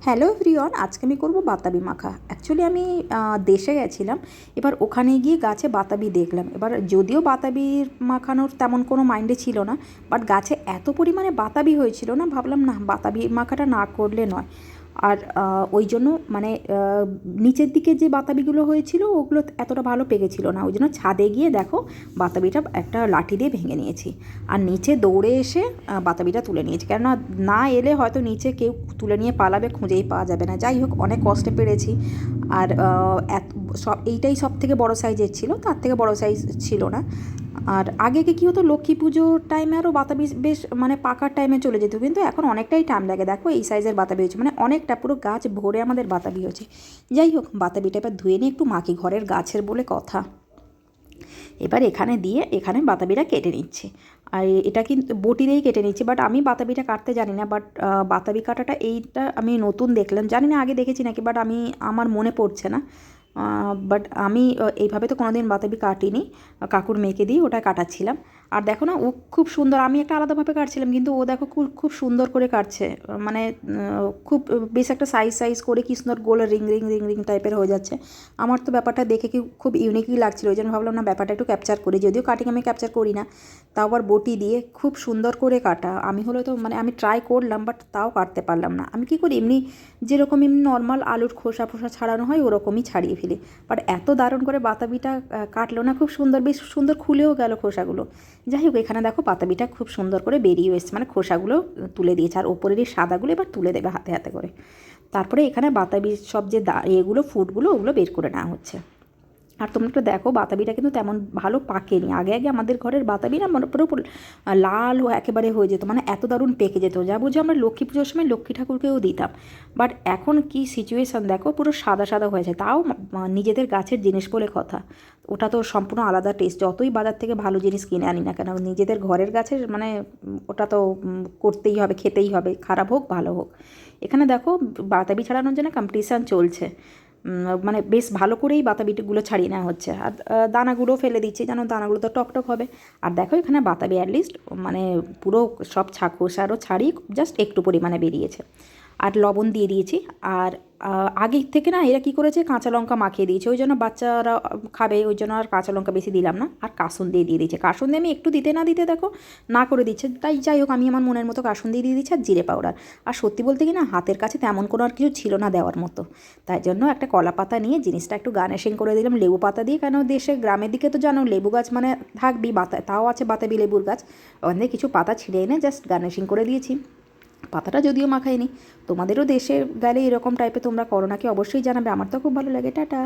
Hello everyone, আজকে আমি করবো বাতাবি মাখা। অ্যাকচুয়ালি আমি দেশে গেছিলাম, এবার ওখানে গিয়ে গাছে বাতাবি দেখলাম। এবার যদিও বাতাবির মাখানোর তেমন কোনো মাইন্ডে ছিল না, বাট গাছে এত পরিমাণে বাতাবি হয়েছিল না, ভাবলাম না বাতাবি মাখাটা না করলে নয়। আর ওই জন্য মানে নিচের দিকে যে বাতাবিগুলো হয়েছিল ওগুলো এতটা ভালো পেকেছিল না, ওই জন্য ছাদে গিয়ে দেখো বাতাবিটা একটা লাঠি দিয়ে ভেঙে নিয়েছি। আর নিচে দৌড়ে এসে বাতাবিটা তুলে নিয়েছি, কেননা না এলে হয়তো নিচে কেউ তুলে নিয়ে পালাবে, খুঁজেই পাওয়া যাবে না। যাই হোক, অনেক কষ্টে পেরেছি। আর এইটাই সব থেকে বড়ো সাইজের ছিল, তার থেকে বড়ো সাইজ ছিল না। আর আগে কী হতো, লক্ষ্মী পুজোর টাইমে আরও বাতাবি বেশ মানে পাকার টাইমে চলে যেত, কিন্তু এখন অনেকটাই টাইম লাগে। দেখো এই সাইজের বাতাবি হয়েছে, মানে অনেকটা পুরো গাছ ভরে আমাদের বাতাবি হয়েছে। যাই হোক, বাতাবিটা এবার ধুয়ে নিয়ে একটু মাখি, ঘরের গাছের বলে কথা। এবার এখানে বাতাবিটা কেটে নিচ্ছে। আর এটা কিন্তু বটি দিয়েই কেটে নিচ্ছি, বাট আমি বাতাবিটা কাটতে জানি না। বাট বাতাবি কাটাটা এইটা আমি নতুন দেখলাম, জানি না আগে দেখেছি নাকি, বাট আমার মনে পড়ছে না। বাট আমি এইভাবে তো কোনোদিন বাতাবি কাটিনি, কাকুর মেয়েকে দিয়ে ওটা কাটাচ্ছিলাম। আর দেখো না, ও খুব সুন্দর, আমি একটা আলাদাভাবে কাটছিলাম, কিন্তু ও দেখো খুব খুব সুন্দর করে কাটছে। মানে খুব বেশ একটা সাইজ করে কি সুন্দর গোল রিং রিং রিং রিং টাইপের হয়ে যাচ্ছে। আমার তো ব্যাপারটা দেখে কি খুব ইউনিকই লাগছিলো, ওই জন্য ভাবলাম না ব্যাপারটা একটু ক্যাপচার করি। যদিও কাটিং আমি ক্যাপচার করি না, তাও আবার বটি দিয়ে খুব সুন্দর করে কাটা। আমি হলো তো মানে আমি ট্রাই করলাম, বাট তাও কাটতে পারলাম না। আমি কী করি, এমনি নর্মাল আলুর খোসা ফোসা ছাড়ানো হয় ওরকমই ছাড়িয়ে ফেলি। বাট এত দারুণ করে বাতাবিটা কাটলো না, খুব সুন্দর, বেশ সুন্দর খুলেও গেল খোসাগুলো। যাই হোক, এখানে দেখো বাতাবিটা খুব সুন্দর করে বেরিয়ে এসছে, মানে খোসাগুলো তুলে দিয়েছে। আর ওপরের এই সাদাগুলো এবার তুলে দেবে হাতে হাতে করে। তারপরে এখানে বাতাবির সব যে এগুলো ফুডগুলো ওগুলো বের করে নেওয়া হচ্ছে। আর তোমরা একটু দেখো, বাতাবিটা কিন্তু তেমন ভালো পাকেনি। আগে আমাদের ঘরের বাতাবি না মানে পুরো লাল একেবারে হয়ে যেত, মানে এত দারুণ পেকে যেত, যা বুঝে আমরা লক্ষ্মী পুজোর সময় লক্ষ্মী ঠাকুরকেও দিতাম। বাট এখন কি সিচুয়েশান দেখো, পুরো সাদা সাদা হয়ে যায়। তাও নিজেদের গাছের জিনিস বলে কথা, ওটা তো সম্পূর্ণ আলাদা টেস্ট। যতই বাজার থেকে ভালো জিনিস কিনে আনি না কেন, নিজেদের ঘরের গাছের মানে ওটা তো করতেই হবে, খেতেই হবে, খারাপ হোক ভালো হোক। এখানে দেখো বাতাবি ছাড়ানোর জন্য কম্পিটিশান চলছে। মানে বেশ ভালো করেই বাতাবিগুলো ছাড়িয়ে নেওয়া হচ্ছে। আর দানাগুলো ফেলে দিচ্ছি, যেন দানাগুলো তো টকটক হবে। আর দেখো এখানে বাতাবি অ্যাটলিস্ট মানে পুরো সব খোসারও ছাড়িয়ে জাস্ট একটু পরিমাণে বেরিয়েছে। আর লবণ দিয়ে দিয়েছি। আর আগের থেকে না এরা কী করেছে, কাঁচা লঙ্কা মাখিয়ে দিয়েছে, ওই জন্য বাচ্চারা খাবে, ওই জন্য আর কাঁচা লঙ্কা বেশি দিলাম না। আর কাসুন দিয়ে দিয়েছে। কাসুন দিয়ে আমি একটু দিতে না দিতে দেখো না করে দিচ্ছে। তাই যাই হোক, আমি আমার মনের মতো কাসুন দিয়ে দিয়েছি, আর জিরে পাউডার। আর সত্যি বলতে কি না, হাতের কাছে তেমন কোনো আর কিছু ছিল না দেওয়ার মতো, তাই জন্য একটা কলা পাতা নিয়ে জিনিসটা একটু গার্নিশিং করে দিলাম লেবু পাতা দিয়ে। কেন দেশে গ্রামের দিকে তো জানো লেবু গাছ মানে থাকবেই, তাও আছে বাতাবি লেবুর গাছ। ওখান থেকে কিছু পাতা ছিঁড়ে এনে জাস্ট গার্নিশিং করে দিয়েছি। পাতাটা যদিও মাখাইনি। তোমাদেরও দেশে গেলে এরকম টাইপের তোমরা করো নাকি অবশ্যই জানাবে, আমার তো খুব ভালো লাগে। টাটা।